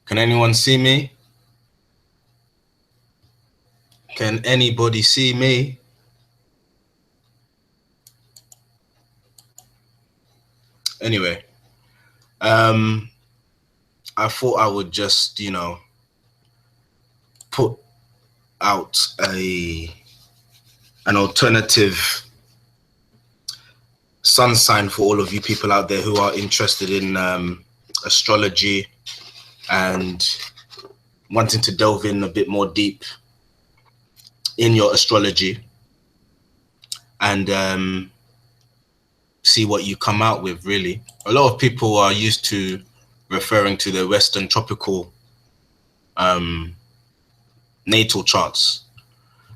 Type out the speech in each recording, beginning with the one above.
Can anyone see me? Can anybody see me? Anyway, I thought I would just, put out an alternative sun sign for all of you people out there who are interested in astrology and wanting to delve in a bit more deep in your astrology and see what you come out with. Really, a lot of people are used to referring to the Western tropical natal charts,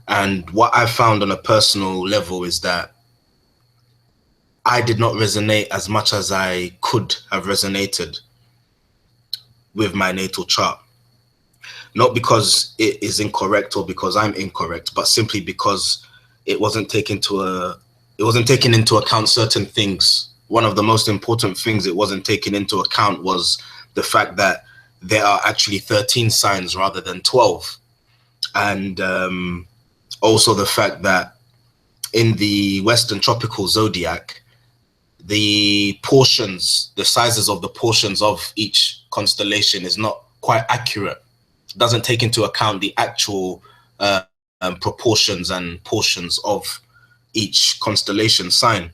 and what I found on a personal level is that I did not resonate as much as I could have resonated with my natal chart. Not because it is incorrect or because I'm incorrect, but simply because it wasn't taken into account certain things. One of the most important things it wasn't taken into account was the fact that there are actually 13 signs rather than 12. And also the fact that in the Western tropical zodiac, the sizes of the portions of each constellation is not quite accurate. It doesn't take into account the actual proportions and portions of each constellation sign.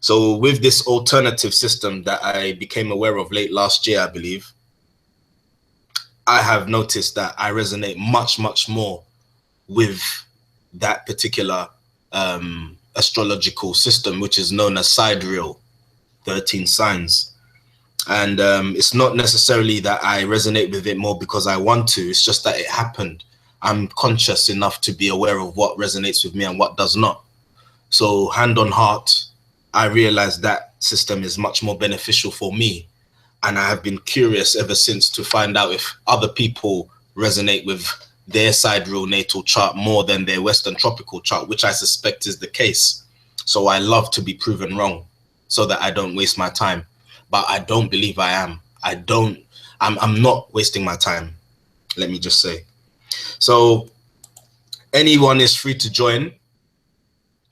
So with this alternative system that I became aware of late last year, I believe, I have noticed that I resonate much, much more with that particular astrological system, which is known as Sidereal, 13 signs. And it's not necessarily that I resonate with it more because I want to, it's just that it happened. I'm conscious enough to be aware of what resonates with me and what does not. So hand on heart, I realized that system is much more beneficial for me. And I have been curious ever since to find out if other people resonate with their sidereal natal chart more than their Western tropical chart, which I suspect is the case. So I love to be proven wrong so that I don't waste my time. But I don't believe I am. I'm not wasting my time, let me just say. So anyone is free to join.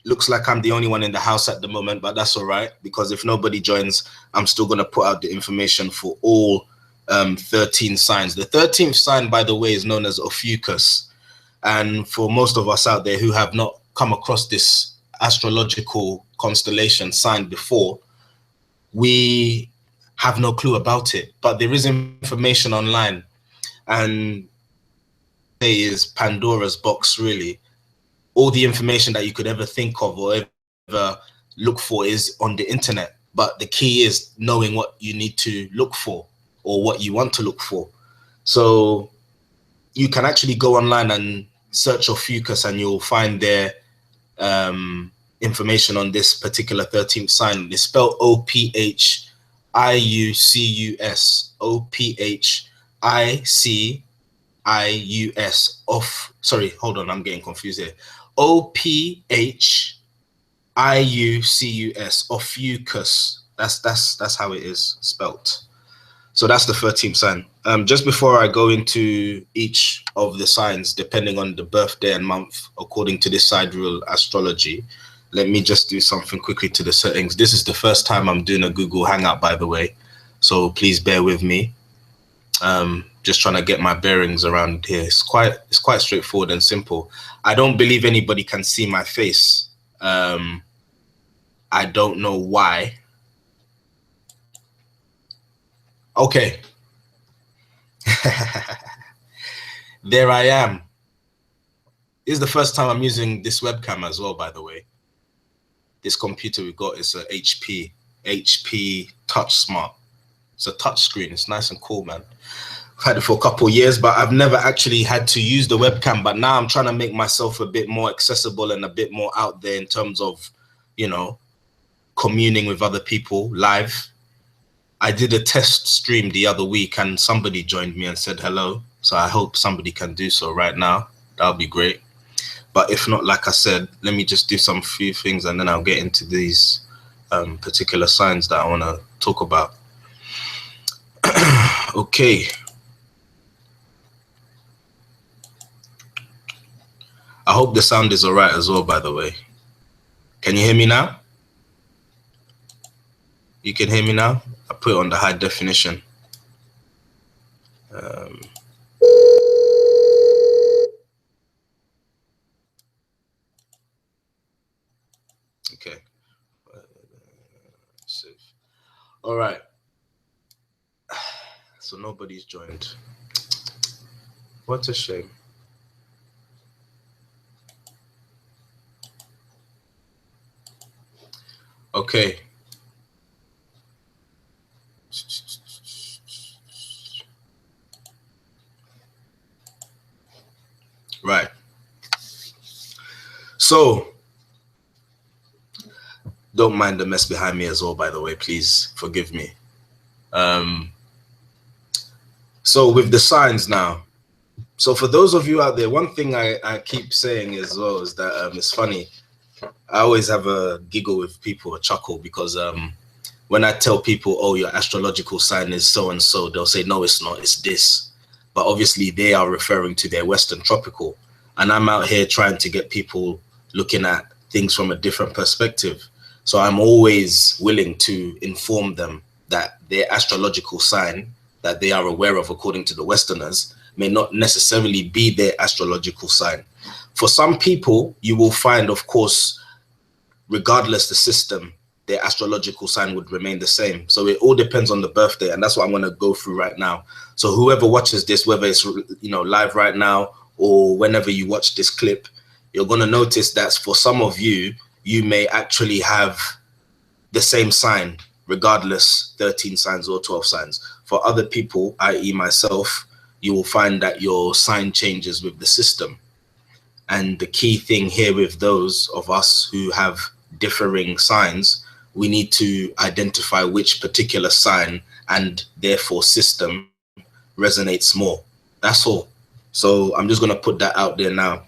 Looks like I'm the only one in the house at the moment, but that's all right, because if nobody joins, I'm still going to put out the information for all 13 signs. The 13th sign, by the way, is known as Ophiuchus. And for most of us out there who have not come across this astrological constellation sign before, we have no clue about it. But there is information online, and it is Pandora's box, really. All the information that you could ever think of or ever look for is on the internet. But the key is knowing what you need to look for or what you want to look for. So you can actually go online and search Ophiuchus and you'll find their information on this particular 13th sign. It's spelled Ophiucus, Ophiucus. Sorry, hold on, I'm getting confused here. Ophiucus, Ophiuchus. That's how it is spelt. So that's the 13th sign. Just before I go into each of the signs, depending on the birthday and month, according to this sidereal astrology, let me just do something quickly to the settings. This is the first time I'm doing a Google Hangout, by the way, so please bear with me. Just trying to get my bearings around here. It's quite straightforward and simple. I don't believe anybody can see my face. I don't know why. Okay. There I am. This is the first time I'm using this webcam as well, by the way. This computer we got is a HP Touch Smart. It's a touch screen. It's nice and cool, man. I've had it for a couple of years, but I've never actually had to use the webcam. But now I'm trying to make myself a bit more accessible and a bit more out there in terms of, communing with other people live. I did a test stream the other week and somebody joined me and said hello. So I hope somebody can do so right now. That'll be great. But if not, like I said, let me just do some few things and then I'll get into these particular signs that I want to talk about. Okay. hope the sound is all right as well, by the way. Can you hear me now? You can hear me now? I put it on the high definition. Okay. Save. All right. So nobody's joined. What a shame. Okay. Right. So, don't mind the mess behind me as well, by the way, please forgive me. So with the signs now, so for those of you out there, one thing I keep saying as well is that it's funny. I always have a giggle with people, a chuckle, because when I tell people, oh, your astrological sign is so-and-so, they'll say, no, it's not, it's this. But obviously they are referring to their Western tropical. And I'm out here trying to get people looking at things from a different perspective. So I'm always willing to inform them that their astrological sign that they are aware of according to the Westerners may not necessarily be their astrological sign. For some people, you will find, of course, regardless the system, their astrological sign would remain the same. So it all depends on the birthday, and that's what I'm going to go through right now. So whoever watches this, whether it's live right now or whenever you watch this clip, you're going to notice that for some of you, you may actually have the same sign, regardless 13 signs or 12 signs. For other people, i.e. myself, you will find that your sign changes with the system. And the key thing here with those of us who have differing signs, we need to identify which particular sign and therefore system resonates more. That's all. So I'm just going to put that out there now.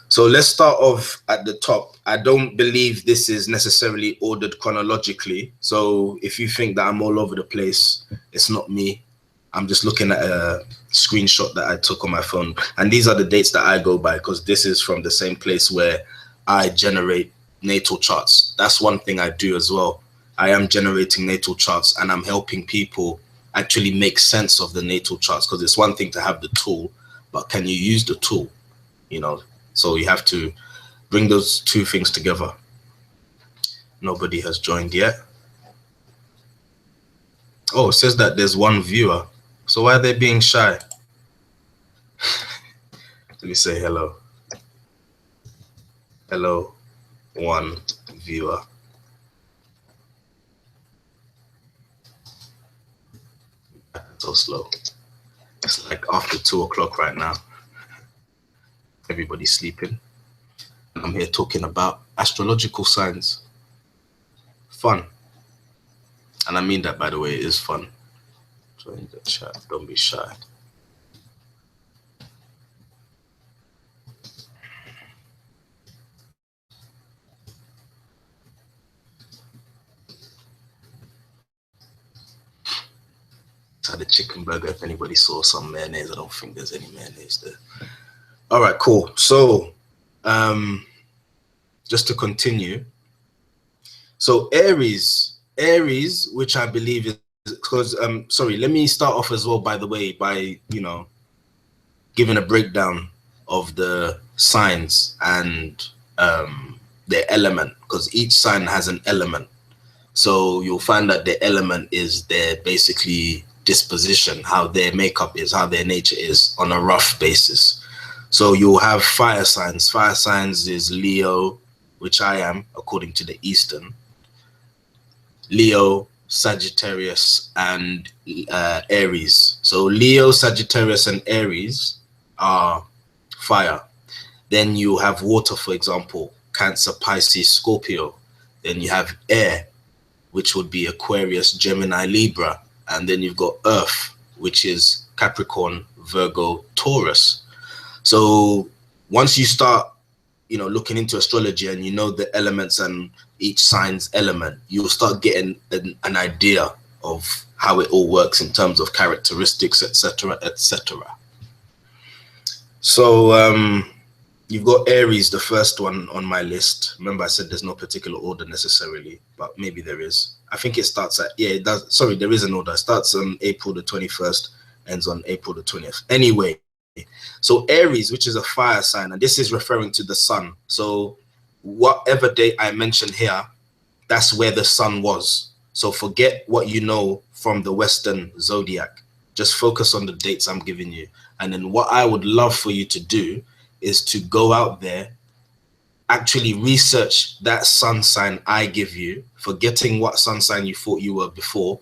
So let's start off at the top. I don't believe this is necessarily ordered chronologically. So if you think that I'm all over the place, it's not me. I'm just looking at a screenshot that I took on my phone. And these are the dates that I go by, because this is from the same place where I generate natal charts. That's one thing I do as well. I am generating natal charts, and I'm helping people actually make sense of the natal charts, because it's one thing to have the tool, but can you use the tool? So you have to bring those two things together. Nobody has joined yet. Oh, it says that there's one viewer. So why are they being shy? Let me say hello. Hello, one viewer. So slow. It's like after 2 o'clock right now. Everybody's sleeping. I'm here talking about astrological signs. Fun. And I mean that, by the way, it is fun. Join the chat, don't be shy. Had a chicken burger. If anybody saw some mayonnaise, I don't think there's any mayonnaise there. All right, cool. So just to continue. So Aries, which I believe is, because sorry, let me start off as well, by the way, by giving a breakdown of the signs and their element, because each sign has an element. So you'll find that the element is their basically disposition, how their makeup is, how their nature is on a rough basis. So you'll have fire signs. Fire signs is Leo, which I am according to the Eastern. Leo, Sagittarius, and Aries. So Leo, Sagittarius, and Aries are fire. Then you have water, for example, Cancer, Pisces, Scorpio. Then you have air, which would be Aquarius, Gemini, Libra. And then you've got earth, which is Capricorn, Virgo, Taurus. So once you start, looking into astrology and the elements and each sign's element, you'll start getting an idea of how it all works in terms of characteristics, etc., etc. So You've got Aries, the first one on my list. Remember, I said there's no particular order necessarily, but maybe there is. I think it starts at, yeah, it does. Sorry, there is an order. It starts on April the 21st, ends on April the 20th. Anyway, so Aries, which is a fire sign, and this is referring to the sun. So whatever date I mentioned here, that's where the sun was. So forget what you know from the Western zodiac. Just focus on the dates I'm giving you. And then what I would love for you to do is to go out there, actually research that sun sign I give you, forgetting what sun sign you thought you were before.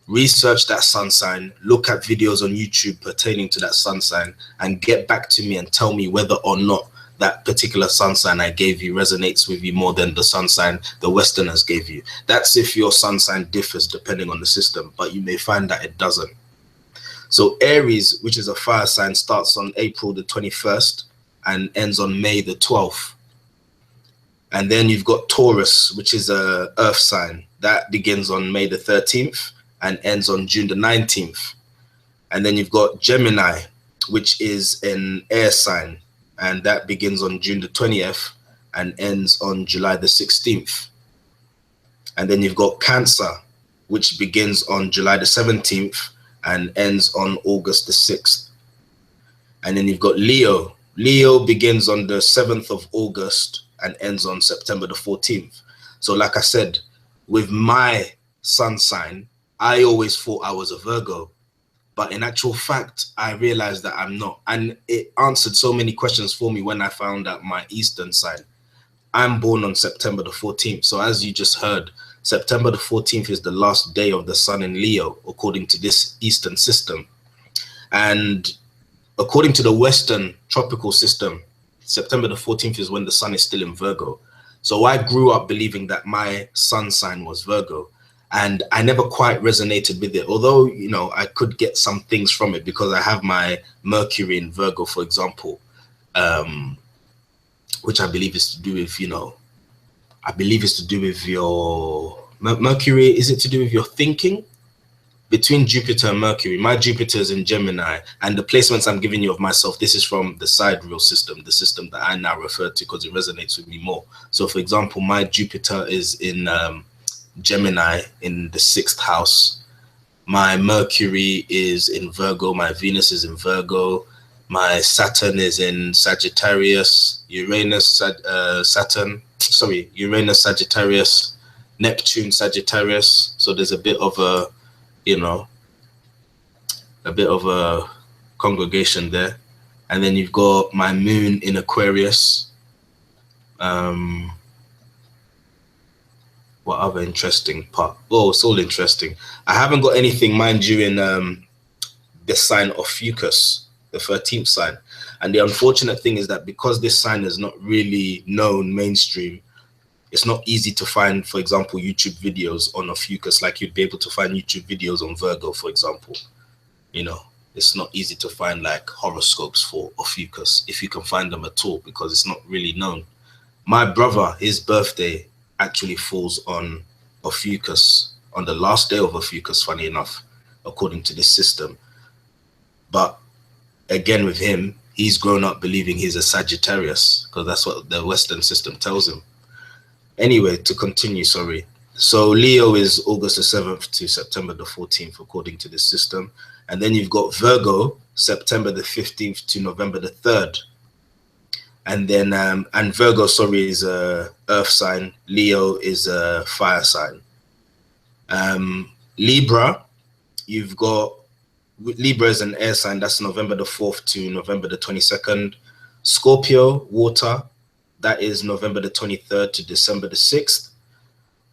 Research that sun sign, look at videos on YouTube pertaining to that sun sign, and get back to me and tell me whether or not that particular sun sign I gave you resonates with you more than the sun sign the Westerners gave you. That's if your sun sign differs depending on the system, but you may find that it doesn't. So Aries, which is a fire sign, starts on April the 21st and ends on May the 12th. And then you've got Taurus, which is a earth sign. That begins on May the 13th and ends on June the 19th. And then you've got Gemini, which is an air sign, and that begins on June the 20th and ends on July the 16th. And then you've got Cancer, which begins on July the 17th and ends on August the 6th. And then you've got Leo. Leo begins on the 7th of August and ends on September the 14th. So like I said, with my sun sign, I always thought I was a Virgo, but in actual fact, I realized that I'm not. And it answered so many questions for me when I found out my Eastern sign. I'm born on September the 14th. So as you just heard, September the 14th is the last day of the sun in Leo, according to this Eastern system. And according to the Western tropical system, September the 14th is when the sun is still in Virgo. So I grew up believing that my sun sign was Virgo, and I never quite resonated with it. Although, you know, I could get some things from it because I have my Mercury in Virgo, for example, which I believe is to do with, you know, I believe it's to do with your Mercury. Is it to do with your thinking? Between Jupiter and Mercury, my Jupiter is in Gemini, and the placements I'm giving you of myself, this is from the Sidereal system, the system that I now refer to because it resonates with me more. So for example, my Jupiter is in Gemini in the 6th house. My Mercury is in Virgo, my Venus is in Virgo, my Saturn is in Sagittarius, Uranus, Sagittarius, Neptune, Sagittarius. So there's a bit of a, you know, a bit of a congregation there. And then you've got my moon in Aquarius. What other interesting part? Oh, it's all interesting. I haven't got anything, mind you, in the sign of Fucus, the 13th sign. And the unfortunate thing is that because this sign is not really known mainstream, it's not easy to find, for example, YouTube videos on Ophiuchus, like you'd be able to find YouTube videos on Virgo, for example. You know, it's not easy to find like horoscopes for Ophiuchus, if you can find them at all, because it's not really known. My brother, his birthday actually falls on Ophiuchus, on the last day of Ophiuchus, funny enough, according to this system. But again, with him, he's grown up believing he's a Sagittarius, because that's what the Western system tells him. Anyway, to continue, sorry. So Leo is August the 7th to September the 14th, according to this system. And then you've got Virgo, September the 15th to November the 3rd. And then, and Virgo, sorry, is a earth sign. Leo is a fire sign. Libra, you've got, Libra is an air sign. That's November the 4th to November the 22nd. Scorpio, water. That is November the 23rd to December the 6th.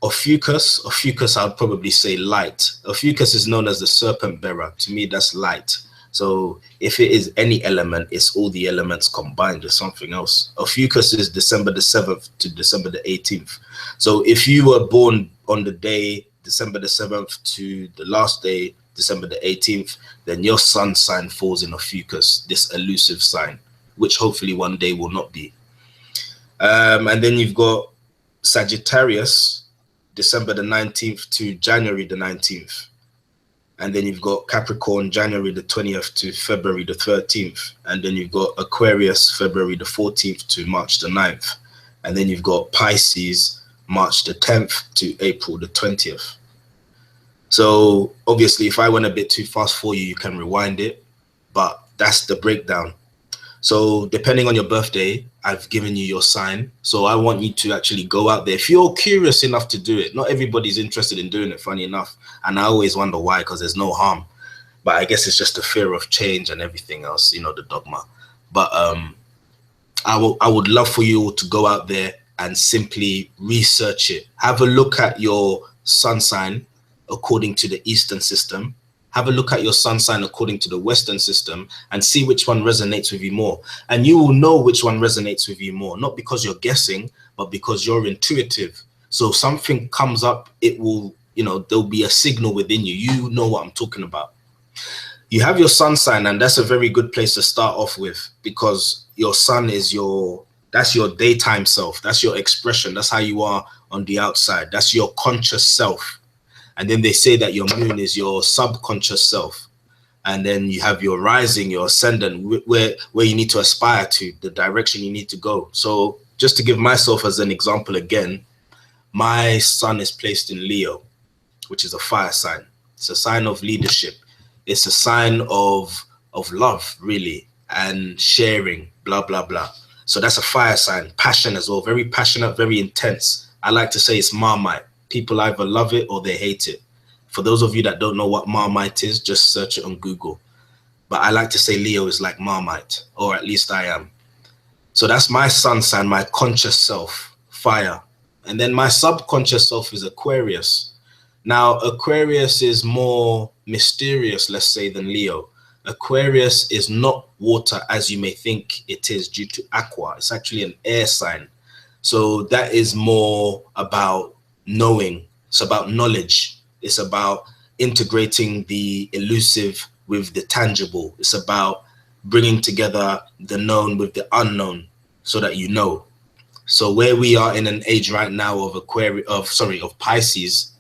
Ophiuchus, I'd probably say light. Ophiuchus is known as the serpent bearer. To me, that's light. So if it is any element, it's all the elements combined or something else. Ophiuchus is December the 7th to December the 18th. So if you were born on the day, December the 7th to the last day, December the 18th, then your sun sign falls in Ophiuchus, this elusive sign, which hopefully one day will not be. And then you've got Sagittarius, December the 19th to January the 19th. And then you've got Capricorn, January the 20th to February the 13th. And then you've got Aquarius, February the 14th to March the 9th. And then you've got Pisces, March the 10th to April the 20th. So obviously, if I went a bit too fast for you, you can rewind it, but that's the breakdown. So depending on your birthday, I've given you your sign. So I want you to actually go out there. If you're curious enough to do it, not everybody's interested in doing it, funny enough. And I always wonder why, because there's no harm. But I guess it's just the fear of change and everything else, you know, the dogma. But I would love for you all to go out there and simply research it. Have a look at your sun sign according to the Eastern system. Have a look at your sun sign according to the Western system and see which one resonates with you more. And you will know which one resonates with you more, not because you're guessing, but because you're intuitive. So if something comes up, it will, you know, there'll be a signal within you. You know what I'm talking about. You have your sun sign, and that's a very good place to start off with, because your sun is that's your daytime self. That's your expression. That's how you are on the outside. That's your conscious self. And then they say that your moon is your subconscious self. And then you have your rising, your ascendant, where you need to aspire to, the direction you need to go. So just to give myself as an example again, my sun is placed in Leo, which is a fire sign. It's a sign of leadership. It's a sign of love, really, and sharing, blah, blah, blah. So that's a fire sign. Passion as well, very passionate, very intense. I like to say it's Marmite. People either love it or they hate it. For those of you that don't know what Marmite is, just search it on Google. But I like to say Leo is like Marmite, or at least I am. So that's my sun sign, my conscious self, fire. And then my subconscious self is Aquarius. Now, Aquarius is more mysterious, let's say, than Leo. Aquarius is not water as you may think it is due to aqua. It's actually an air sign. So that is more about knowing. It's about knowledge. It's about integrating the elusive with the tangible. It's about bringing together the known with the unknown so that you know. So where we are in an age right now of Pisces,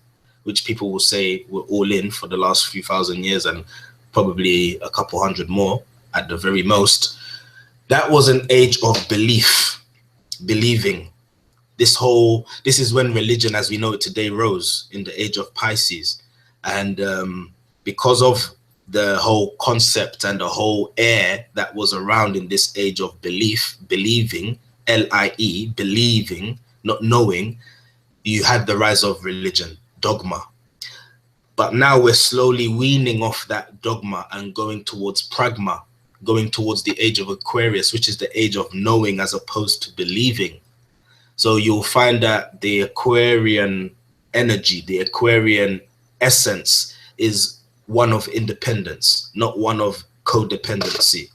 which people will say we're all in for the last few thousand years and probably a couple hundred more at the very most. That was an age of belief, believing. This is when religion as we know it today rose, in the age of Pisces. And because of the whole concept and the whole air that was around in this age of belief, believing, L-I-E, believing, not knowing, you had the rise of religion, dogma. But now we're slowly weaning off that dogma and going towards pragma, going towards the age of Aquarius, which is the age of knowing as opposed to believing. So you'll find that the Aquarian energy, the Aquarian essence is one of independence, not one of codependency.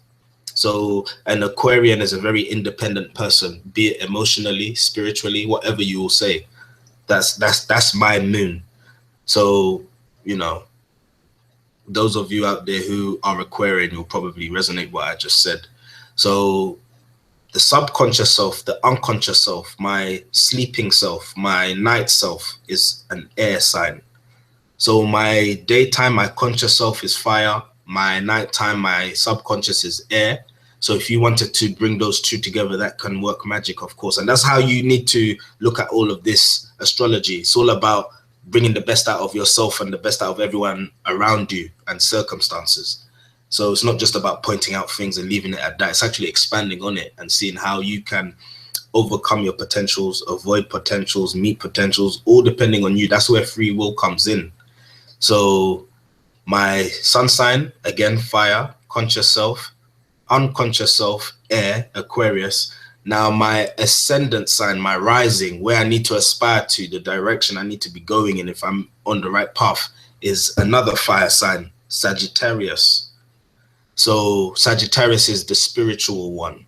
So an Aquarian is a very independent person, be it emotionally, spiritually, whatever you will say. That's my moon. So, you know, those of you out there who are Aquarian, you'll probably resonate what I just said. So the subconscious self, the unconscious self, my sleeping self, my night self is an air sign. So my daytime, my conscious self is fire. My nighttime, my subconscious is air. So if you wanted to bring those two together, that can work magic, of course. And that's how you need to look at all of this astrology. It's all about bringing the best out of yourself and the best out of everyone around you and circumstances. So it's not just about pointing out things and leaving it at that. It's actually expanding on it and seeing how you can overcome your potentials, avoid potentials, meet potentials, all depending on you. That's where free will comes in. So my sun sign, again, fire, conscious self, unconscious self, air, Aquarius. Now my ascendant sign, my rising, where I need to aspire to, the direction I need to be going in if I'm on the right path, is another fire sign, Sagittarius. So Sagittarius is the spiritual one,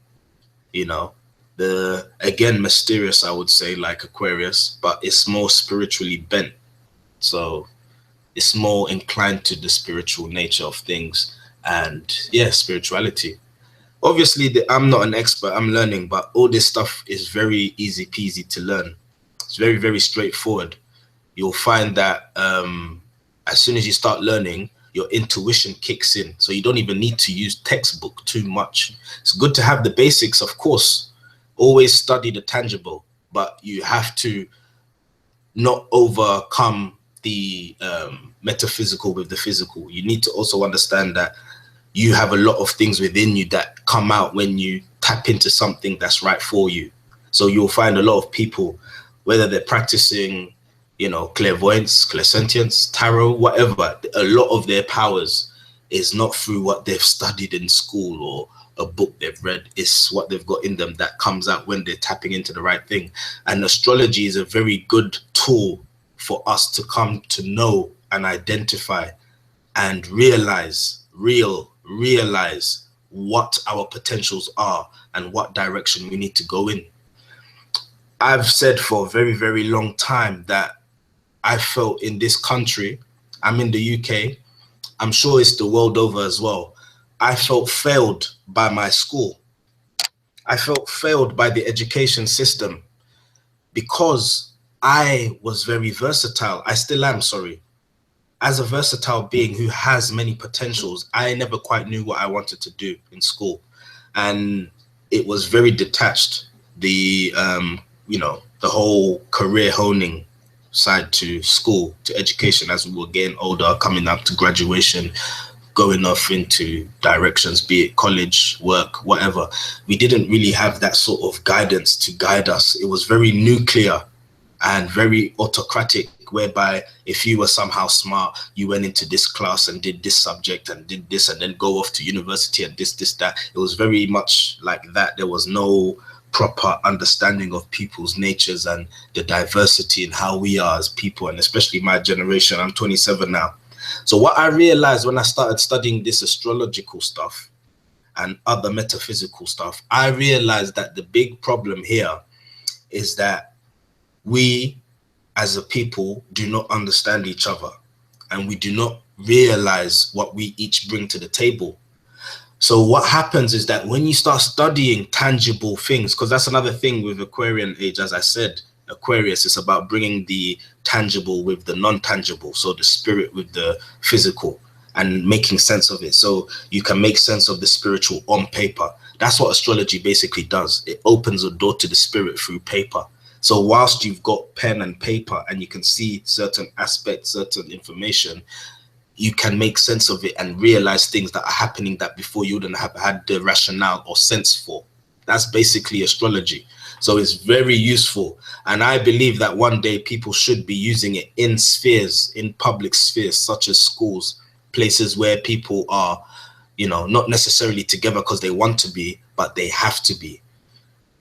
you know, again, mysterious, I would say, like Aquarius, but it's more spiritually bent. So it's more inclined to the spiritual nature of things and, yeah, spirituality. Obviously, I'm not an expert, I'm learning, but all this stuff is very easy peasy to learn. It's very, very straightforward. You'll find that as soon as you start learning, your intuition kicks in. So you don't even need to use textbook too much. It's good to have the basics, of course. Always study the tangible, but you have to not overcome the metaphysical with the physical. You need to also understand that you have a lot of things within you that come out when you tap into something that's right for you. So you'll find a lot of people, whether they're practicing, you know, clairvoyance, clairsentience, tarot, whatever, a lot of their powers is not through what they've studied in school or a book they've read. It's what they've got in them that comes out when they're tapping into the right thing. And astrology is a very good tool for us to come to know and identify and realize what our potentials are and what direction we need to go in. I've said for a very, very long time that I felt in this country, I'm in the UK, I'm sure it's the world over as well, I felt failed by my school. I felt failed by the education system because I was very versatile. I still am, sorry. As a versatile being who has many potentials, I never quite knew what I wanted to do in school. And it was very detached, the, you know, the whole career honing side to school, to education, as we were getting older, coming up to graduation, going off into directions, be it college, work, whatever. We didn't really have that sort of guidance to guide us. It was very nuclear and very autocratic, whereby if you were somehow smart, you went into this class and did this subject and did this and then go off to university and this, that. It was very much like that. There was no proper understanding of people's natures and the diversity in how we are as people, and especially my generation. I'm 27 now. So what I realized when I started studying this astrological stuff and other metaphysical stuff, I realized that the big problem here is that we as a people do not understand each other, and we do not realize what we each bring to the table. So what happens is that when you start studying tangible things, because that's another thing with Aquarian age, as I said, Aquarius is about bringing the tangible with the non-tangible, so the spirit with the physical, and making sense of it. So you can make sense of the spiritual on paper. That's what astrology basically does. It opens a door to the spirit through paper. So whilst you've got pen and paper and you can see certain aspects, certain information, you can make sense of it and realize things that are happening that before you wouldn't have had the rationale or sense for. That's basically astrology. So it's very useful. And I believe that one day people should be using it in spheres, in public spheres, such as schools, places where people are, you know, not necessarily together because they want to be, but they have to be,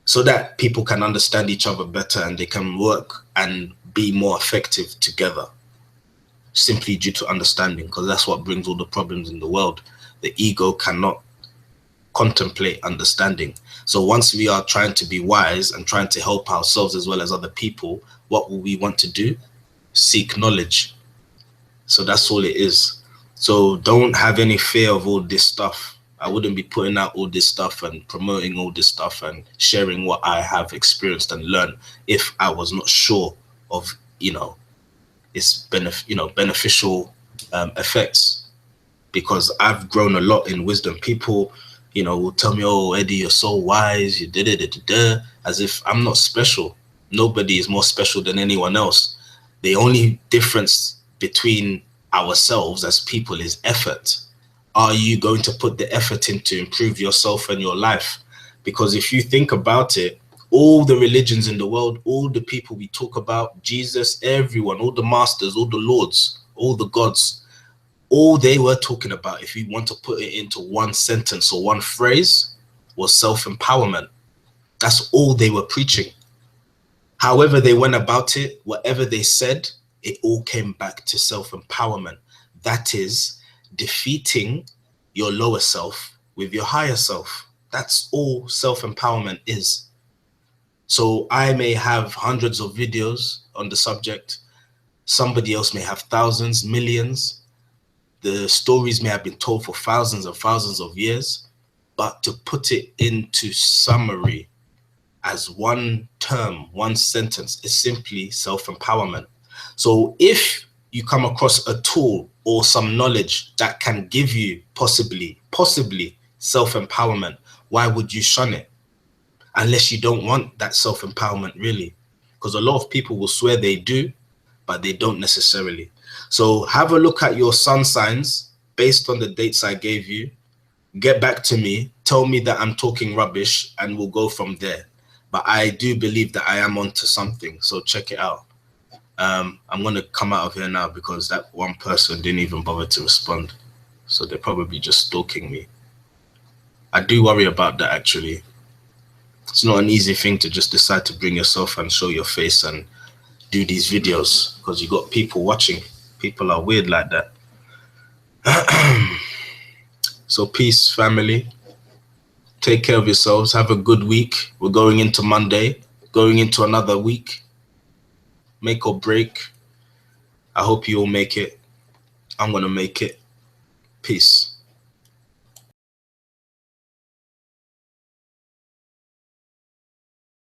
so that people can understand each other better and they can work and be more effective together, simply due to understanding, because that's what brings all the problems in the world. The ego cannot contemplate understanding. So once we are trying to be wise and trying to help ourselves as well as other people, what will we want to do? Seek knowledge. So that's all it is. So don't have any fear of all this stuff. I wouldn't be putting out all this stuff and promoting all this stuff and sharing what I have experienced and learned if I was not sure of, you know, its beneficial effects, because I've grown a lot in wisdom. People, you know, will tell me, "Oh, Eddie, you're so wise, you did it," as if I'm not special. Nobody is more special than anyone else. The only difference between ourselves as people is effort. Are you going to put the effort in to improve yourself and your life? Because if you think about it, all the religions in the world, all the people we talk about, Jesus, everyone, all the masters, all the lords, all the gods, all they were talking about, if you want to put it into one sentence or one phrase, was self-empowerment. That's all they were preaching. However they went about it, whatever they said, it all came back to self-empowerment. That is defeating your lower self with your higher self. That's all self-empowerment is. So I may have hundreds of videos on the subject. Somebody else may have thousands, millions. The stories may have been told for thousands and thousands of years, but to put it into summary as one term, one sentence, is simply self-empowerment. So if you come across a tool or some knowledge that can give you possibly self-empowerment, why would you shun it? Unless you don't want that self-empowerment, really. Because a lot of people will swear they do, but they don't necessarily. So have a look at your sun signs based on the dates I gave you. Get back to me, tell me that I'm talking rubbish, and we'll go from there. But I do believe that I am onto something, so check it out. I'm going to come out of here now because that one person didn't even bother to respond. So they're probably just stalking me. I do worry about that, actually. It's not an easy thing to just decide to bring yourself and show your face and do these videos, because you got people watching. People are weird like that. So peace, family. Take care of yourselves. Have a good week. We're going into Monday, going into another week. Make or break. I hope you all make it. I'm going to make it. Peace.